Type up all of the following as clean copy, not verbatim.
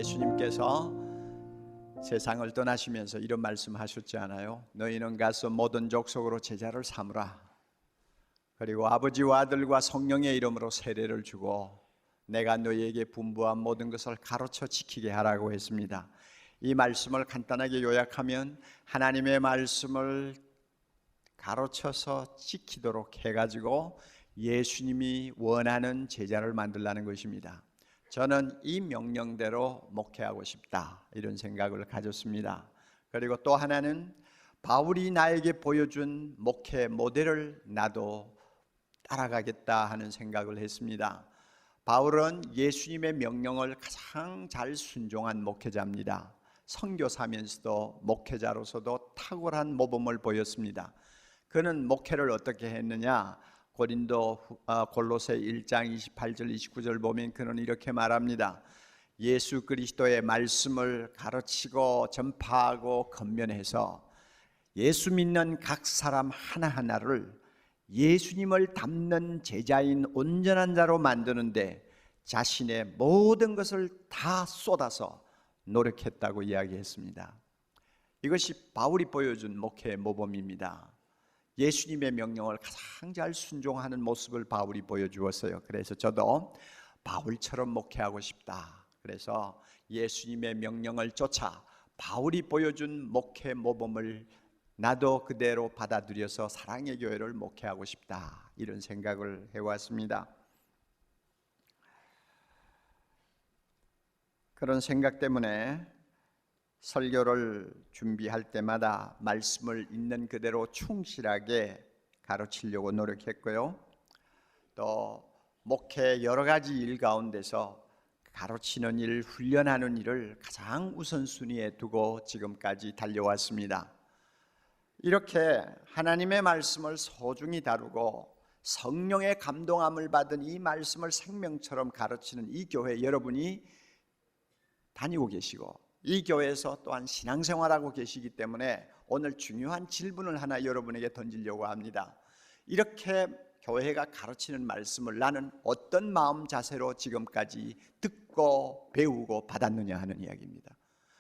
예수님께서 세상을 떠나시면서 이런 말씀하셨지 않아요? 너희는 가서 모든 족속으로 제자를 삼으라. 그리고 아버지와 아들과 성령의 이름으로 세례를 주고 내가 너희에게 분부한 모든 것을 가르쳐 지키게 하라고 했습니다. 이 말씀을 간단하게 요약하면 하나님의 말씀을 가르쳐서 지키도록 해가지고 예수님이 원하는 제자를 만들라는 것입니다. 저는 이 명령대로 목회하고 싶다, 이런 생각을 가졌습니다. 그리고 또 하나는 바울이 나에게 보여준 목회 모델을 나도 따라가겠다 하는 생각을 했습니다. 바울은 예수님의 명령을 가장 잘 순종한 목회자입니다. 선교사면서도 목회자로서도 탁월한 모범을 보였습니다. 그는 목회를 어떻게 했느냐? 골로새 1장 28절 29절 보면 그는 이렇게 말합니다. 예수 그리스도의 말씀을 가르치고 전파하고 권면해서 예수 믿는 각 사람 하나하나를 예수님을 닮는 제자인 온전한 자로 만드는데 자신의 모든 것을 다 쏟아서 노력했다고 이야기했습니다. 이것이 바울이 보여준 목회의 모범입니다. 예수님의 명령을 가장 잘 순종하는 모습을 바울이 보여주었어요. 그래서 저도 바울처럼 목회하고 싶다. 그래서 예수님의 명령을 쫓아 바울이 보여준 목회 모범을 나도 그대로 받아들여서 사랑의 교회를 목회하고 싶다, 이런 생각을 해왔습니다. 그런 생각 때문에 설교를 준비할 때마다 말씀을 있는 그대로 충실하게 가르치려고 노력했고요. 또 목회 여러 가지 일 가운데서 가르치는 일, 훈련하는 일을 가장 우선순위에 두고 지금까지 달려왔습니다. 이렇게 하나님의 말씀을 소중히 다루고 성령의 감동함을 받은 이 말씀을 생명처럼 가르치는 이 교회 여러분이 다니고 계시고 이 교회에서 또한 신앙생활하고 계시기 때문에 오늘 중요한 질문을 하나 여러분에게 던지려고 합니다. 이렇게 교회가 가르치는 말씀을 나는 어떤 마음 자세로 지금까지 듣고 배우고 받았느냐 하는 이야기입니다.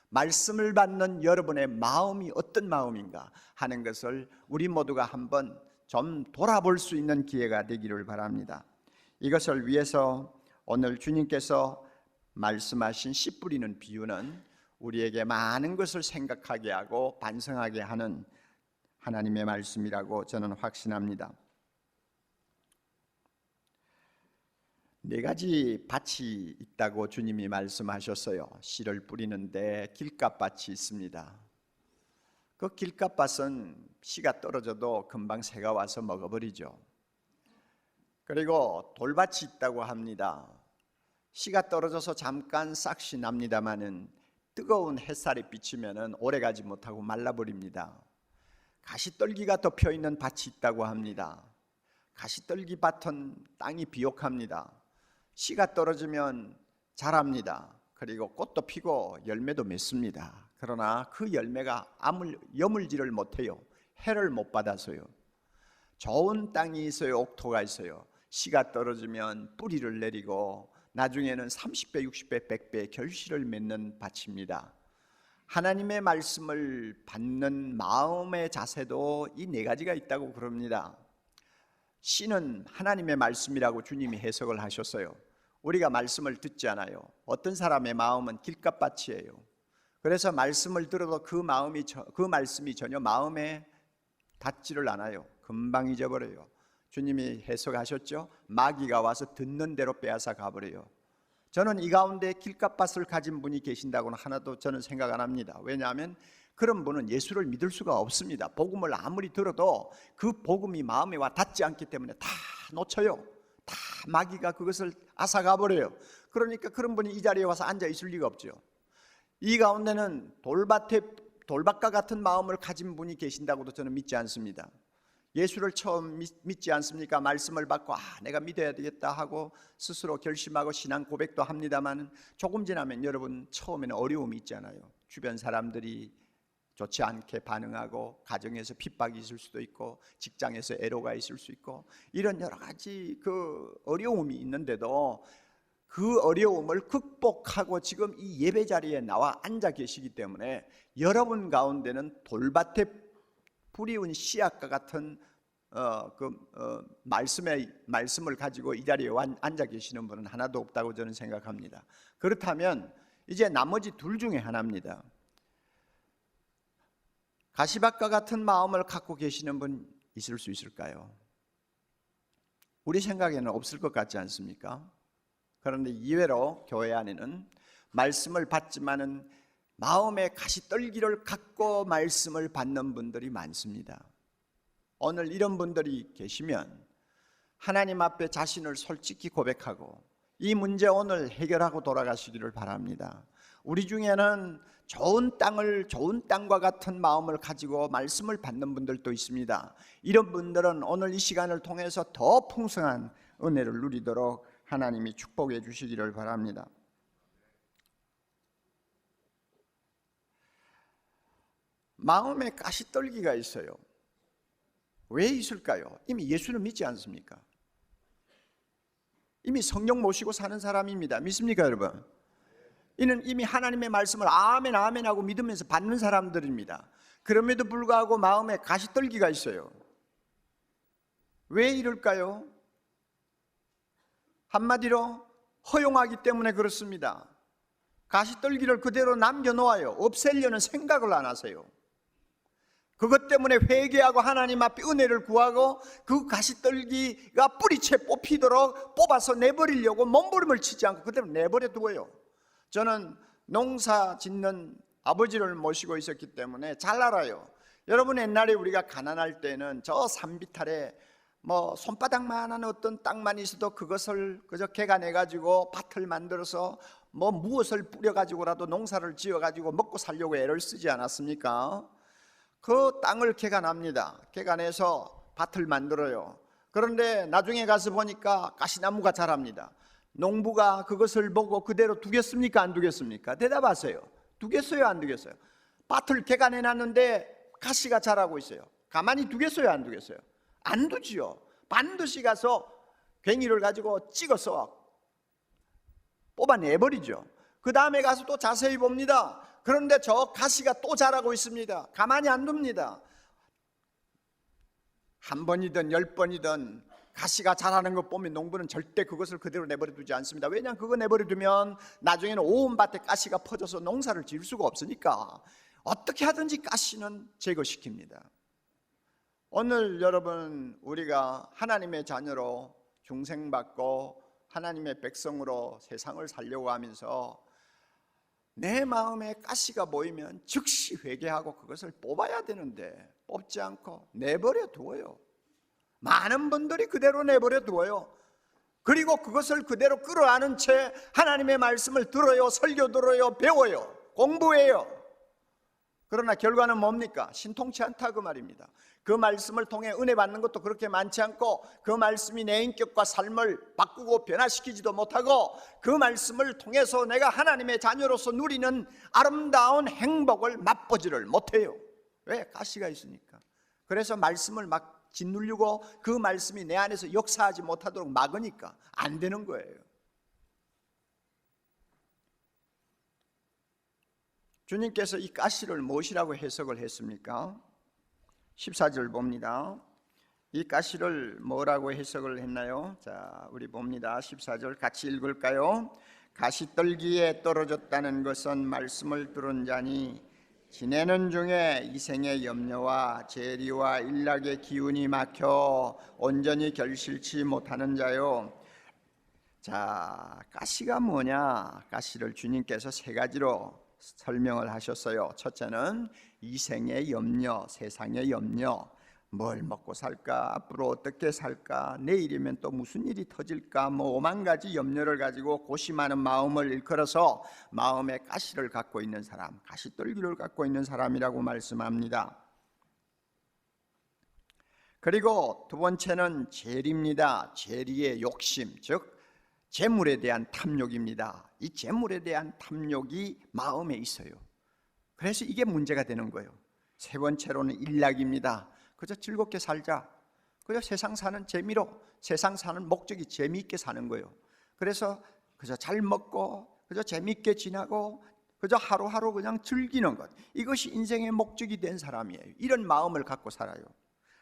말씀을 받는 여러분의 마음이 어떤 마음인가 하는 것을 우리 모두가 한번 좀 돌아볼 수 있는 기회가 되기를 바랍니다. 이것을 위해서 오늘 주님께서 말씀하신 씨 뿌리는 비유는 우리에게 많은 것을 생각하게 하고 반성하게 하는 하나님의 말씀이라고 저는 확신합니다. 4가지 밭이 있다고 주님이 말씀하셨어요. 씨를 뿌리는데 길갓밭이 있습니다. 그 길갓밭은 씨가 떨어져도 금방 새가 와서 먹어버리죠. 그리고 돌밭이 있다고 합니다. 씨가 떨어져서 잠깐 싹시 납니다마는 뜨거운 햇살이 비치면 오래가지 못하고 말라버립니다. 가시떨기가 덮여있는 밭이 있다고 합니다. 가시떨기 밭은 땅이 비옥합니다. 씨가 떨어지면 자랍니다. 그리고 꽃도 피고 열매도 맺습니다. 그러나 그 열매가 여물지를 못해요. 해를 못 받아서요. 좋은 땅이 있어요. 옥토가 있어요. 씨가 떨어지면 뿌리를 내리고 나중에는 30배, 60배, 100배 결실을 맺는 밭입니다. 하나님의 말씀을 받는 마음의 자세도 이 4가지가 있다고 그럽니다. 씨는 하나님의 말씀이라고 주님이 해석을 하셨어요. 우리가 말씀을 듣지 않아요. 어떤 사람의 마음은 길갓밭이에요. 그래서 말씀을 들어도 그 말씀이 전혀 마음에 닿지를 않아요. 금방 잊어버려요. 주님이 해석하셨죠. 마귀가 와서 듣는 대로 빼앗아 가버려요. 저는 이 가운데 길갓밭을 가진 분이 계신다고는 하나도 저는 생각 안 합니다. 왜냐하면 그런 분은 예수를 믿을 수가 없습니다. 복음을 아무리 들어도 그 복음이 마음에 와 닿지 않기 때문에 다 놓쳐요. 다 마귀가 그것을 앗아가 버려요. 그러니까 그런 분이 이 자리에 와서 앉아 있을 리가 없죠. 이 가운데는 돌밭과 같은 마음을 가진 분이 계신다고도 저는 믿지 않습니다. 예수를 처음 믿지 않습니까? 말씀을 받고 내가 믿어야 되겠다 하고 스스로 결심하고 신앙 고백도 합니다만 조금 지나면 여러분 처음에는 어려움이 있잖아요. 주변 사람들이 좋지 않게 반응하고 가정에서 핍박이 있을 수도 있고 직장에서 애로가 있을 수 있고 이런 여러 가지 그 어려움이 있는데도 그 어려움을 극복하고 지금 이 예배 자리에 나와 앉아 계시기 때문에 여러분 가운데는 돌밭에 뿌리운 씨앗과 같은 말씀을 가지고 이 자리에 앉아 계시는 분은 하나도 없다고 저는 생각합니다. 그렇다면 이제 나머지 둘 중에 하나입니다. 가시밭과 같은 마음을 갖고 계시는 분 있을 수 있을까요? 우리 생각에는 없을 것 같지 않습니까? 그런데 이외로 교회 안에는 말씀을 받지만은 마음의 가시떨기를 갖고 말씀을 받는 분들이 많습니다. 오늘 이런 분들이 계시면 하나님 앞에 자신을 솔직히 고백하고 이 문제 오늘 해결하고 돌아가시기를 바랍니다. 우리 중에는 좋은 땅과 같은 마음을 가지고 말씀을 받는 분들도 있습니다. 이런 분들은 오늘 이 시간을 통해서 더 풍성한 은혜를 누리도록 하나님이 축복해 주시기를 바랍니다. 마음에 가시떨기가 있어요. 왜 있을까요? 이미 예수를 믿지 않습니까? 이미 성령 모시고 사는 사람입니다. 믿습니까, 여러분? 이는 이미 하나님의 말씀을 아멘 아멘 하고 믿으면서 받는 사람들입니다. 그럼에도 불구하고 마음에 가시떨기가 있어요. 왜 이럴까요? 한마디로 허용하기 때문에 그렇습니다. 가시떨기를 그대로 남겨놓아요. 없애려는 생각을 안 하세요. 그것 때문에 회개하고 하나님 앞에 은혜를 구하고 그 가시떨기가 뿌리채 뽑히도록 뽑아서 내버리려고 몸부림을 치지 않고 그대로 내버려 두어요. 저는 농사 짓는 아버지를 모시고 있었기 때문에 잘 알아요. 여러분, 옛날에 우리가 가난할 때는 저 산비탈에 손바닥만한 어떤 땅만 있어도 그것을 그저 개간해가지고 밭을 만들어서 무엇을 뿌려가지고라도 농사를 지어가지고 먹고 살려고 애를 쓰지 않았습니까? 그 땅을 개간합니다. 개간해서 밭을 만들어요. 그런데 나중에 가서 보니까 가시나무가 자랍니다. 농부가 그것을 보고 그대로 두겠습니까? 안 두겠습니까? 대답하세요. 두겠어요? 안 두겠어요? 밭을 개간해놨는데 가시가 자라고 있어요. 가만히 두겠어요? 안 두겠어요? 안 두지요. 반드시 가서 괭이를 가지고 찍어서 뽑아내버리죠. 그 다음에 가서 또 자세히 봅니다. 그런데 저 가시가 또 자라고 있습니다. 가만히 안 둡니다. 한 번이든 10번이든 가시가 자라는 것 보면 농부는 절대 그것을 그대로 내버려 두지 않습니다. 왜냐하면 그거 내버려 두면 나중에는 온 밭에 가시가 퍼져서 농사를 지을 수가 없으니까 어떻게 하든지 가시는 제거시킵니다. 오늘 여러분, 우리가 하나님의 자녀로 중생받고 하나님의 백성으로 세상을 살려고 하면서 내 마음에 가시가 보이면 즉시 회개하고 그것을 뽑아야 되는데 뽑지 않고 내버려 두어요. 많은 분들이 그대로 내버려 두어요. 그리고 그것을 그대로 끌어안은 채 하나님의 말씀을 들어요, 설교 들어요, 배워요, 공부해요. 그러나 결과는 뭡니까? 신통치 않다, 그 말입니다. 그 말씀을 통해 은혜 받는 것도 그렇게 많지 않고 그 말씀이 내 인격과 삶을 바꾸고 변화시키지도 못하고 그 말씀을 통해서 내가 하나님의 자녀로서 누리는 아름다운 행복을 맛보지를 못해요. 왜? 가시가 있으니까. 그래서 말씀을 막 짓누르고 그 말씀이 내 안에서 역사하지 못하도록 막으니까 안 되는 거예요. 주님께서 이 가시를 무엇이라고 해석을 했습니까? 14절 봅니다. 이 가시를 뭐라고 해석을 했나요? 자, 우리 봅니다. 14절 같이 읽을까요? 가시떨기에 떨어졌다는 것은 말씀을 들은 자니 지내는 중에 이생의 염려와 재리와 일락의 기운이 막혀 온전히 결실치 못하는 자요. 자, 가시가 뭐냐? 가시를 주님께서 세 가지로 설명을 하셨어요. 첫째는 이생의 염려, 세상의 염려. 뭘 먹고 살까? 앞으로 어떻게 살까? 내일이면 또 무슨 일이 터질까? 오만 가지 염려를 가지고 고심하는 마음을 일컬어서 마음에 가시를 갖고 있는 사람, 가시떨기를 갖고 있는 사람이라고 말씀합니다. 그리고 두 번째는 재리입니다. 재리의 욕심, 즉 재물에 대한 탐욕입니다. 이 재물에 대한 탐욕이 마음에 있어요. 그래서 이게 문제가 되는 거예요. 세 번째로는 일락입니다. 그저 즐겁게 살자. 그저 세상 사는 재미로, 세상 사는 목적이 재미있게 사는 거예요. 그래서 그저 잘 먹고 그저 재밌게 지나고 그저 하루하루 그냥 즐기는 것, 이것이 인생의 목적이 된 사람이에요. 이런 마음을 갖고 살아요.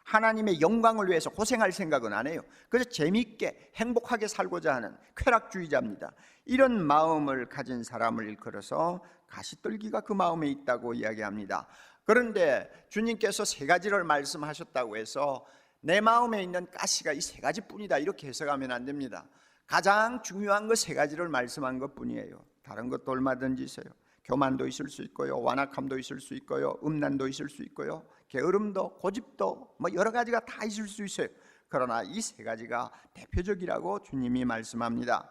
하나님의 영광을 위해서 고생할 생각은 안 해요. 그래서 재밌게 행복하게 살고자 하는 쾌락주의자입니다. 이런 마음을 가진 사람을 일컬어서 가시떨기가 그 마음에 있다고 이야기합니다. 그런데 주님께서 세 가지를 말씀하셨다고 해서 내 마음에 있는 가시가 이 세 가지뿐이다 이렇게 해석하면 안 됩니다. 가장 중요한 것 세 가지를 말씀한 것뿐이에요. 다른 것도 얼마든지 있어요. 교만도 있을 수 있고요, 완악함도 있을 수 있고요, 음란도 있을 수 있고요, 게으름도, 고집도 뭐 여러 가지가 다 있을 수 있어요. 그러나 이 세 가지가 대표적이라고 주님이 말씀합니다.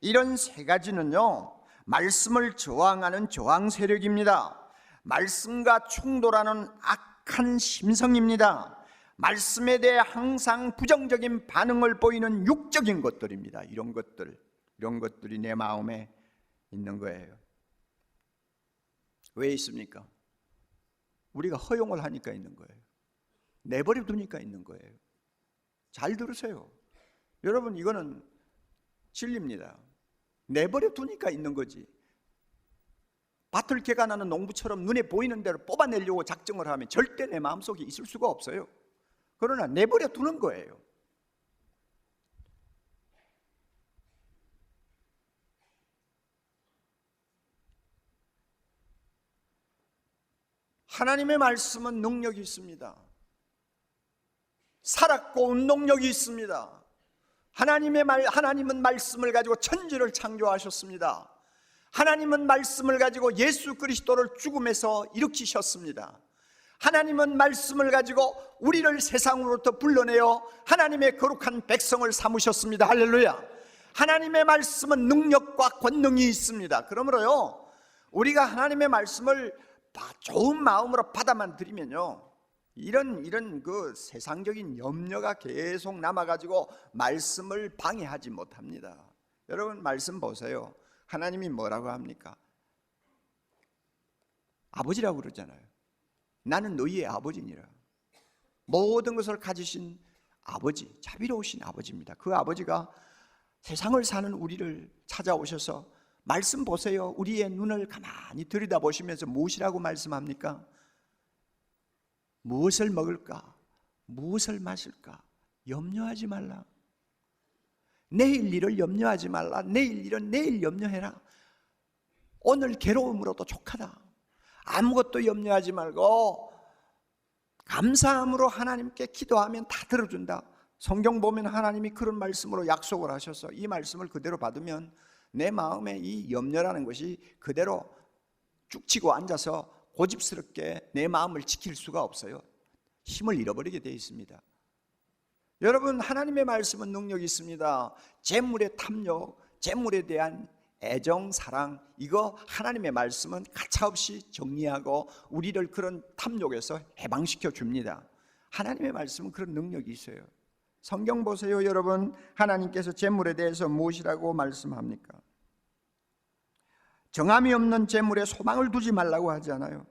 이런 세 가지는요, 말씀을 저항하는 저항 세력입니다. 말씀과 충돌하는 악한 심성입니다. 말씀에 대해 항상 부정적인 반응을 보이는 육적인 것들입니다. 이런 것들이 내 마음에 있는 거예요. 왜 있습니까? 우리가 허용을 하니까 있는 거예요. 내버려 두니까 있는 거예요. 잘 들으세요. 여러분, 이거는 진리입니다. 내버려 두니까 있는 거지. 밭을 개간하는 농부처럼 눈에 보이는 대로 뽑아내려고 작정을 하면 절대 내 마음속에 있을 수가 없어요. 그러나 내버려 두는 거예요. 하나님의 말씀은 능력이 있습니다. 살았고 운동력이 있습니다. 하나님은 말씀을 가지고 천지를 창조하셨습니다. 하나님은 말씀을 가지고 예수 그리스도를 죽음에서 일으키셨습니다. 하나님은 말씀을 가지고 우리를 세상으로부터 불러내어 하나님의 거룩한 백성을 삼으셨습니다. 할렐루야. 하나님의 말씀은 능력과 권능이 있습니다. 그러므로요, 우리가 하나님의 말씀을 좋은 마음으로 받아만 들이면요, 이런 그 세상적인 염려가 계속 남아가지고 말씀을 방해하지 못합니다. 여러분, 말씀 보세요. 하나님이 뭐라고 합니까? 아버지라고 그러잖아요. 나는 너희의 아버지니라. 모든 것을 가지신 아버지, 자비로우신 아버지입니다. 그 아버지가 세상을 사는 우리를 찾아오셔서 말씀 보세요. 우리의 눈을 가만히 들여다보시면서 무엇이라고 말씀합니까? 무엇을 먹을까? 무엇을 마실까? 염려하지 말라. 내일 일을 염려하지 말라. 내일 일은 내일 염려해라. 오늘 괴로움으로도 족하다. 아무것도 염려하지 말고 감사함으로 하나님께 기도하면 다 들어준다. 성경 보면 하나님이 그런 말씀으로 약속을 하셔서 이 말씀을 그대로 받으면 내 마음에 이 염려라는 것이 그대로 쭉 치고 앉아서 고집스럽게 내 마음을 지킬 수가 없어요. 힘을 잃어버리게 되어 있습니다. 여러분, 하나님의 말씀은 능력이 있습니다. 재물의 탐욕, 재물에 대한 애정, 사랑, 이거 하나님의 말씀은 가차없이 정리하고 우리를 그런 탐욕에서 해방시켜 줍니다. 하나님의 말씀은 그런 능력이 있어요. 성경 보세요. 여러분, 하나님께서 재물에 대해서 무엇이라고 말씀합니까? 정함이 없는 재물에 소망을 두지 말라고 하잖아요.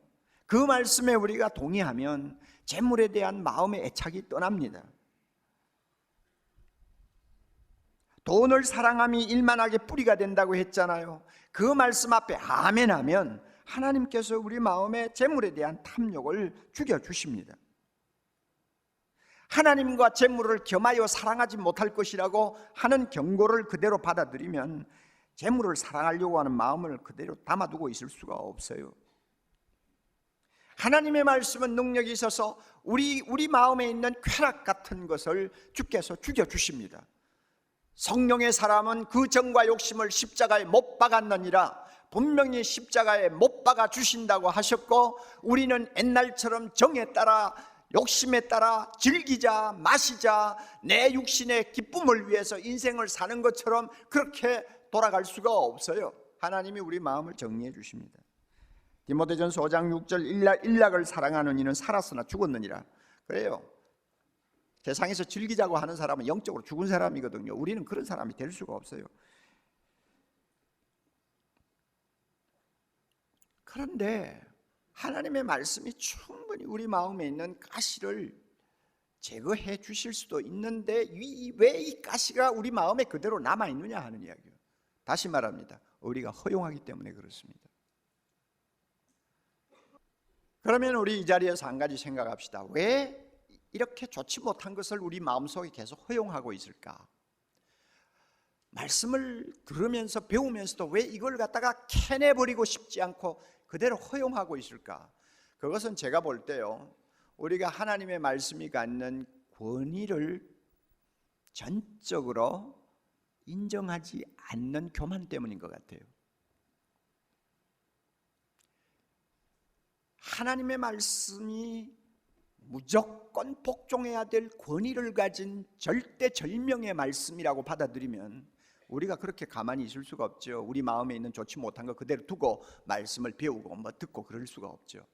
그 말씀에 우리가 동의하면 재물에 대한 마음의 애착이 떠납니다. 돈을 사랑함이 일만하게 뿌리가 된다고 했잖아요. 그 말씀 앞에 아멘 하면 하나님께서 우리 마음에 재물에 대한 탐욕을 죽여주십니다. 하나님과 재물을 겸하여 사랑하지 못할 것이라고 하는 경고를 그대로 받아들이면 재물을 사랑하려고 하는 마음을 그대로 담아두고 있을 수가 없어요. 하나님의 말씀은 능력이 있어서 우리 마음에 있는 쾌락 같은 것을 주께서 죽여주십니다. 성령의 사람은 그 정과 욕심을 십자가에 못 박았느니라. 분명히 십자가에 못 박아 주신다고 하셨고, 우리는 옛날처럼 정에 따라 욕심에 따라 즐기자 마시자 내 육신의 기쁨을 위해서 인생을 사는 것처럼 그렇게 돌아갈 수가 없어요. 하나님이 우리 마음을 정리해 주십니다. 디모데전서 5장 6절 일락을 사랑하는 이는 살았으나 죽었느니라. 그래요. 세상에서 즐기자고 하는 사람은 영적으로 죽은 사람이거든요. 우리는 그런 사람이 될 수가 없어요. 그런데 하나님의 말씀이 충분히 우리 마음에 있는 가시를 제거해 주실 수도 있는데 왜 이 가시가 우리 마음에 그대로 남아있느냐 하는 이야기예요. 다시 말합니다. 우리가 허용하기 때문에 그렇습니다. 그러면 우리 이 자리에서 한 가지 생각합시다. 왜 이렇게 좋지 못한 것을 우리 마음속에 계속 허용하고 있을까? 말씀을 들으면서 배우면서도 왜 이걸 갖다가 캐내버리고 싶지 않고 그대로 허용하고 있을까? 그것은 제가 볼 때요, 우리가 하나님의 말씀이 갖는 권위를 전적으로 인정하지 않는 교만 때문인 것 같아요. 하나님의 말씀이 무조건 복종해야 될 권위를 가진 절대절명의 말씀이라고 받아들이면 우리가 그렇게 가만히 있을 수가 없죠. 우리 마음에 있는 좋지 못한 거 그대로 두고 말씀을 배우고 뭐 듣고 그럴 수가 없죠.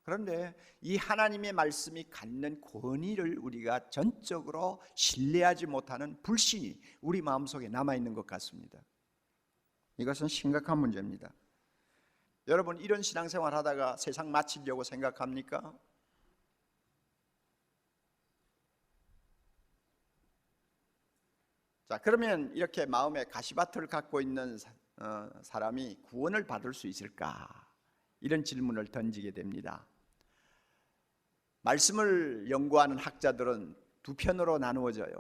그런데 이 하나님의 말씀이 갖는 권위를 우리가 전적으로 신뢰하지 못하는 불신이 우리 마음속에 남아있는 것 같습니다. 이것은 심각한 문제입니다. 여러분, 이런 신앙생활 하다가 세상 마치려고 생각합니까? 자, 그러면 이렇게 마음에 가시밭을 갖고 있는 사람이 구원을 받을 수 있을까? 이런 질문을 던지게 됩니다. 말씀을 연구하는 학자들은 두 편으로 나누어져요.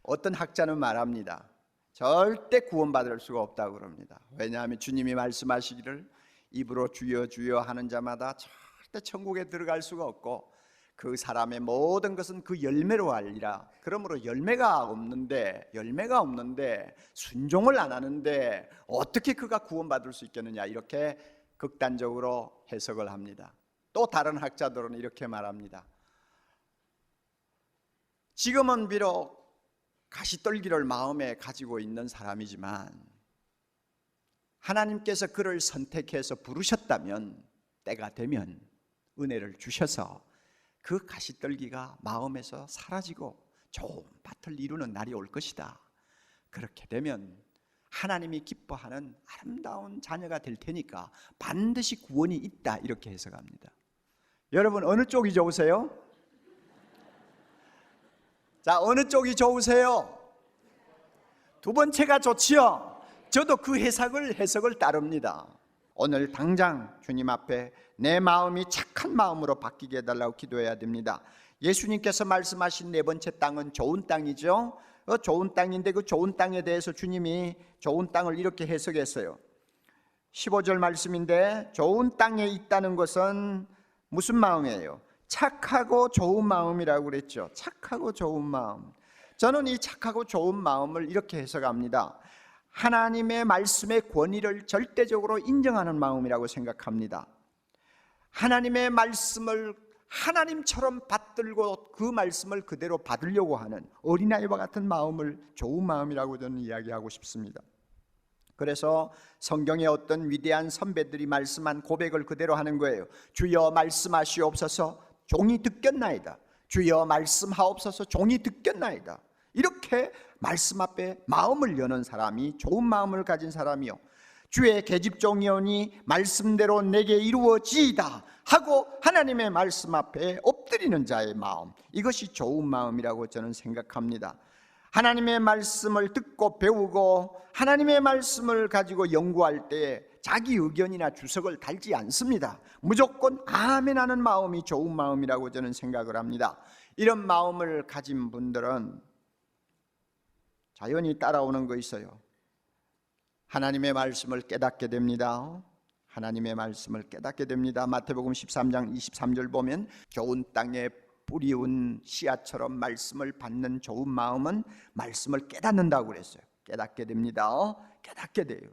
어떤 학자는 말합니다. 절대 구원받을 수가 없다고 그럽니다. 왜냐하면 주님이 말씀하시기를 입으로 주여 주여 하는 자마다 절대 천국에 들어갈 수가 없고 그 사람의 모든 것은 그 열매로 알리라. 그러므로 열매가 없는데 순종을 안 하는데 어떻게 그가 구원받을 수 있겠느냐, 이렇게 극단적으로 해석을 합니다. 또 다른 학자들은 이렇게 말합니다. 지금은 비록 가시떨기를 마음에 가지고 있는 사람이지만 하나님께서 그를 선택해서 부르셨다면 때가 되면 은혜를 주셔서 그 가시떨기가 마음에서 사라지고 좋은 밭을 이루는 날이 올 것이다. 그렇게 되면 하나님이 기뻐하는 아름다운 자녀가 될 테니까 반드시 구원이 있다, 이렇게 해석합니다. 여러분, 어느 쪽이 좋으세요? 자, 어느 쪽이 좋으세요? 두 번째가 좋지요. 저도 그 해석을 따릅니다. 오늘 당장 주님 앞에 내 마음이 착한 마음으로 바뀌게 해달라고 기도해야 됩니다. 예수님께서 말씀하신 네 번째 땅은 좋은 땅이죠. 좋은 땅인데 그 좋은 땅에 대해서 주님이 좋은 땅을 이렇게 해석했어요. 15절 말씀인데, 좋은 땅에 있다는 것은 무슨 마음이에요? 착하고 좋은 마음이라고 그랬죠. 착하고 좋은 마음. 저는 이 착하고 좋은 마음을 이렇게 해석합니다. 하나님의 말씀의 권위를 절대적으로 인정하는 마음이라고 생각합니다. 하나님의 말씀을 하나님처럼 받들고 그 말씀을 그대로 받으려고 하는 어린아이와 같은 마음을 좋은 마음이라고 저는 이야기하고 싶습니다. 그래서 성경의 어떤 위대한 선배들이 말씀한 고백을 그대로 하는 거예요. 주여 말씀하시옵소서, 종이 듣겠나이다. 주여 말씀하옵소서, 종이 듣겠나이다. 이렇게 말씀 앞에 마음을 여는 사람이 좋은 마음을 가진 사람이요, 주의 계집종이오니 말씀대로 내게 이루어지이다 하고 하나님의 말씀 앞에 엎드리는 자의 마음, 이것이 좋은 마음이라고 저는 생각합니다. 하나님의 말씀을 듣고 배우고 하나님의 말씀을 가지고 연구할 때 자기 의견이나 주석을 달지 않습니다. 무조건 아멘 하는 마음이 좋은 마음이라고 저는 생각을 합니다. 이런 마음을 가진 분들은 자연히 따라오는 거 있어요. 하나님의 말씀을 깨닫게 됩니다. 하나님의 말씀을 깨닫게 됩니다. 마태복음 13장 23절 보면 좋은 땅에 뿌리운 씨앗처럼 말씀을 받는 좋은 마음은 말씀을 깨닫는다고 그랬어요. 깨닫게 됩니다. 깨닫게 돼요.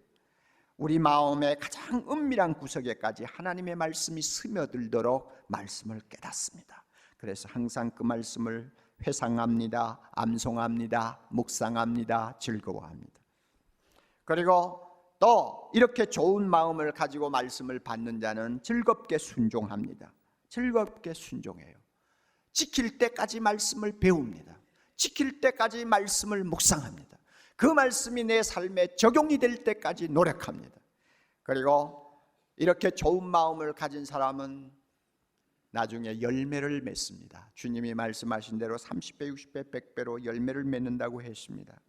우리 마음의 가장 은밀한 구석에까지 하나님의 말씀이 스며들도록 말씀을 깨닫습니다. 그래서 항상 그 말씀을 회상합니다. 암송합니다. 묵상합니다. 즐거워합니다. 그리고 또 이렇게 좋은 마음을 가지고 말씀을 받는 자는 즐겁게 순종합니다. 즐겁게 순종해요. 지킬 때까지 말씀을 배웁니다. 지킬 때까지 말씀을 묵상합니다. 그 말씀이 내 삶에 적용이 될 때까지 노력합니다. 그리고 이렇게 좋은 마음을 가진 사람은 나중에 열매를 맺습니다. 주님이 말씀하신 대로 30배, 60배, 100배로 열매를 맺는다고 했습니다.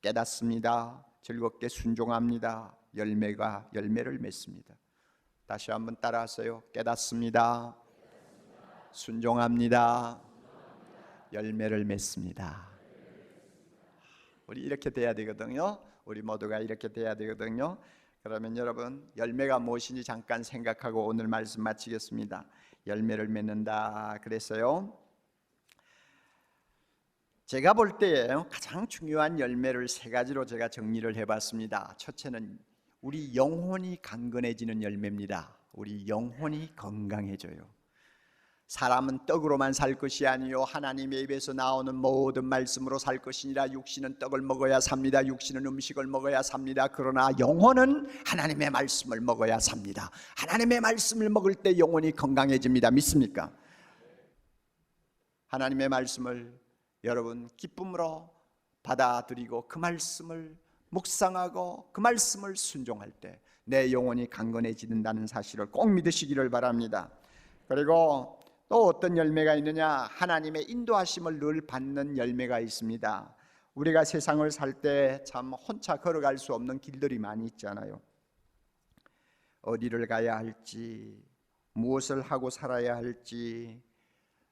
깨닫습니다. 즐겁게 순종합니다. 열매를 맺습니다. 다시 한번 따라하세요. 깨닫습니다. 순종합니다. 열매를 맺습니다. 우리 이렇게 돼야 되거든요. 우리 모두가 이렇게 돼야 되거든요. 그러면 여러분, 열매가 무엇인지 잠깐 생각하고 오늘 말씀 마치겠습니다. 열매를 맺는다 그랬어요. 제가 볼 때 가장 중요한 열매를 세 가지로 제가 정리를 해봤습니다. 첫째는 우리 영혼이 강건해지는 열매입니다. 우리 영혼이 건강해져요. 사람은 떡으로만 살 것이 아니요 하나님의 입에서 나오는 모든 말씀으로 살 것이니라. 육신은 떡을 먹어야 삽니다. 육신은 음식을 먹어야 삽니다. 그러나 영혼은 하나님의 말씀을 먹어야 삽니다. 하나님의 말씀을 먹을 때 영혼이 건강해집니다. 믿습니까? 하나님의 말씀을 여러분 기쁨으로 받아들이고 그 말씀을 묵상하고 그 말씀을 순종할 때 내 영혼이 강건해지는다는 사실을 꼭 믿으시기를 바랍니다. 그리고 또 어떤 열매가 있느냐? 하나님의 인도하심을 늘 받는 열매가 있습니다. 우리가 세상을 살 때 참 혼자 걸어갈 수 없는 길들이 많이 있잖아요. 어디를 가야 할지, 무엇을 하고 살아야 할지,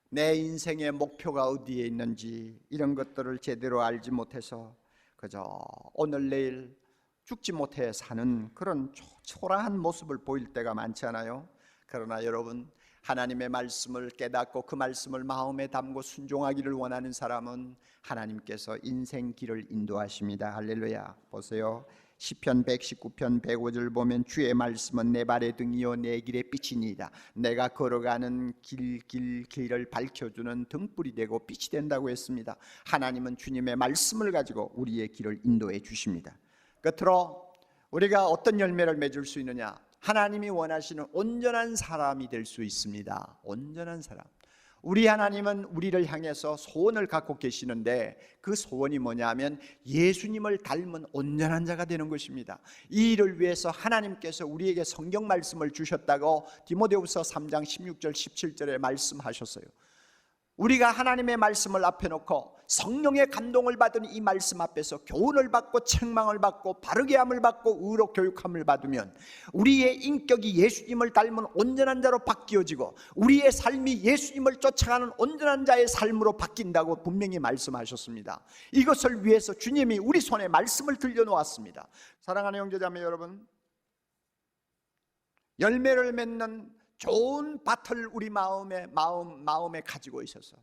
내 인생의 목표가 어디에 있는지 이런 것들을 제대로 알지 못해서 그저 오늘 내일 죽지 못해 사는 그런 초라한 모습을 보일 때가 많잖아요. 그러나 여러분, 하나님의 말씀을 깨닫고 그 말씀을 마음에 담고 순종하기를 원하는 사람은 하나님께서 인생 길을 인도하십니다. 할렐루야. 보세요. 시편 119편 105절 보면 주의 말씀은 내 발의 등이요 내 길의 빛이니이다. 내가 걸어가는 길을 밝혀주는 등불이 되고 빛이 된다고 했습니다. 하나님은 주님의 말씀을 가지고 우리의 길을 인도해 주십니다. 끝으로 우리가 어떤 열매를 맺을 수 있느냐? 하나님이 원하시는 온전한 사람이 될 수 있습니다. 온전한 사람. 우리 하나님은 우리를 향해서 소원을 갖고 계시는데 그 소원이 뭐냐면 예수님을 닮은 온전한 자가 되는 것입니다. 이 일을 위해서 하나님께서 우리에게 성경 말씀을 주셨다고 디모데후서 3장 16절 17절에 말씀하셨어요. 우리가 하나님의 말씀을 앞에 놓고 성령의 감동을 받은 이 말씀 앞에서 교훈을 받고 책망을 받고 바르게 함을 받고 의로 교육함을 받으면 우리의 인격이 예수님을 닮은 온전한 자로 바뀌어지고 우리의 삶이 예수님을 쫓아가는 온전한 자의 삶으로 바뀐다고 분명히 말씀하셨습니다. 이것을 위해서 주님이 우리 손에 말씀을 들려놓았습니다. 사랑하는 형제자매 여러분, 열매를 맺는 좋은 밭을 우리 마음에 가지고 있어서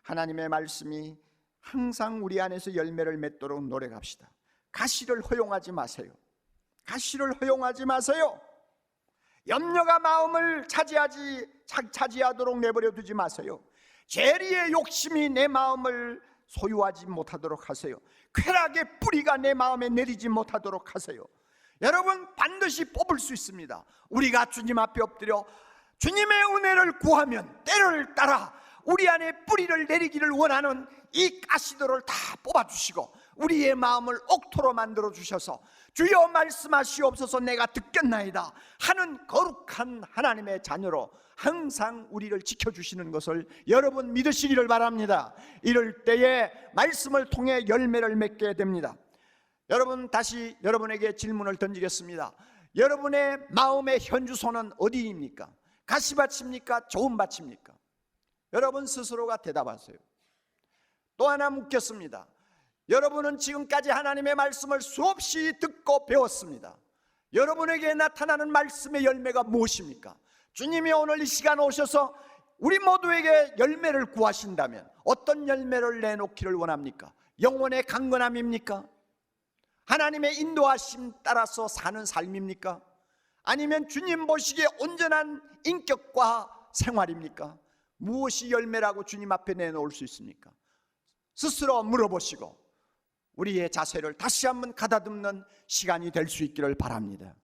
하나님의 말씀이 항상 우리 안에서 열매를 맺도록 노력합시다. 가시를 허용하지 마세요. 가시를 허용하지 마세요. 염려가 마음을 차지하도록 내버려 두지 마세요. 죄리의 욕심이 내 마음을 소유하지 못하도록 하세요. 쾌락의 뿌리가 내 마음에 내리지 못하도록 하세요. 여러분, 반드시 뽑을 수 있습니다. 우리가 주님 앞에 엎드려 주님의 은혜를 구하면 때를 따라 우리 안에 뿌리를 내리기를 원하는 이 가시들을 다 뽑아주시고 우리의 마음을 옥토로 만들어 주셔서 주여 말씀하시옵소서 내가 듣겠나이다 하는 거룩한 하나님의 자녀로 항상 우리를 지켜주시는 것을 여러분 믿으시기를 바랍니다. 이럴 때에 말씀을 통해 열매를 맺게 됩니다. 여러분, 다시 여러분에게 질문을 던지겠습니다. 여러분의 마음의 현주소는 어디입니까? 가시밭입니까? 좋은 밭입니까? 여러분 스스로가 대답하세요. 또 하나 묻겠습니다. 여러분은 지금까지 하나님의 말씀을 수없이 듣고 배웠습니다. 여러분에게 나타나는 말씀의 열매가 무엇입니까? 주님이 오늘 이 시간 오셔서 우리 모두에게 열매를 구하신다면 어떤 열매를 내놓기를 원합니까? 영혼의 강건함입니까? 하나님의 인도하심 따라서 사는 삶입니까? 아니면 주님 보시기에 온전한 인격과 생활입니까? 무엇이 열매라고 주님 앞에 내놓을 수 있습니까? 스스로 물어보시고 우리의 자세를 다시 한번 가다듬는 시간이 될 수 있기를 바랍니다.